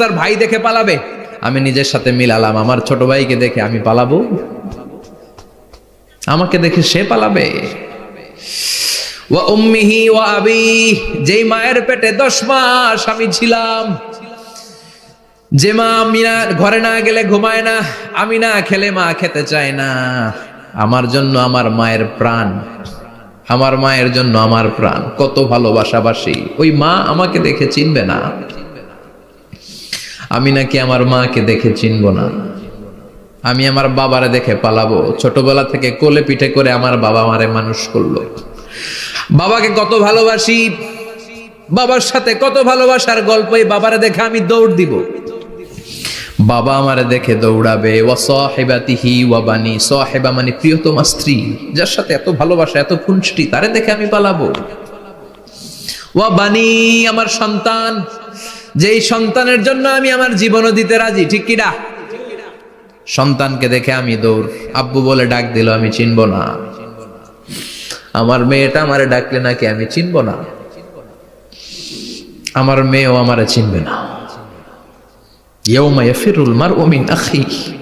তার ভাই দেখে পালাবে, আমি নিজের সাথে মিলালাম, আমার ছোট ভাইকে দেখে আমি পালাবো? আমাকে দেখে সে পালাবে? ওয়া উম্মিহি ওয়া আবি, যেই মায়ের পেটে 10 মাস আমি ছিলাম, যে মা আমি না ঘরে না গেলে ঘুমায় না, আমি না খেলে মা খেতে চায় না, আমার জন্য আমার মায়ের প্রাণ, আমার মায়ের জন্য আমার প্রাণ, কত ভালোবাসাবাসী। ওই মা আমাকে দেখে চিনবে না, আমি নাকি আমার মাকে দেখে চিনব না? আমি আমার বাবারে দেখে পালাবো? ছোটবেলা থেকে কোলে পিঠে করে আমার বাবা আমারে মানুষ করলো, বাবাকে কত ভালোবাসি, বাবার সাথে কত ভালোবাসার গল্প, এই বাবারে দেখে আমি দৌড় দিব, বাবা আমারে দেখে দৌড়াবে। ওয়া সাহিবাতিহি ওয়া বানি, সাহিবা মানে প্রিয়তমা স্ত্রী, যার সাথে এত ভালোবাসা এত খুনসুটি, তারে দেখে আমি পালাবো। ওয়া বানি, আমার সন্তান, যেই সন্তানের জন্য আমি আমার জীবনও দিতে রাজি, ঠিক কিনা? সন্তানকে দেখে আমি দৌড়, আব্বু বলে ডাক দিল আমি চিনব না, আমার মেয়েটা আমারে ডাকলে নাকি আমি চিনব না, আমার মেয়েও আমারে চিনবে না। ইয়াউমা ইয়াফিরুল মারউ মিন আখিহি।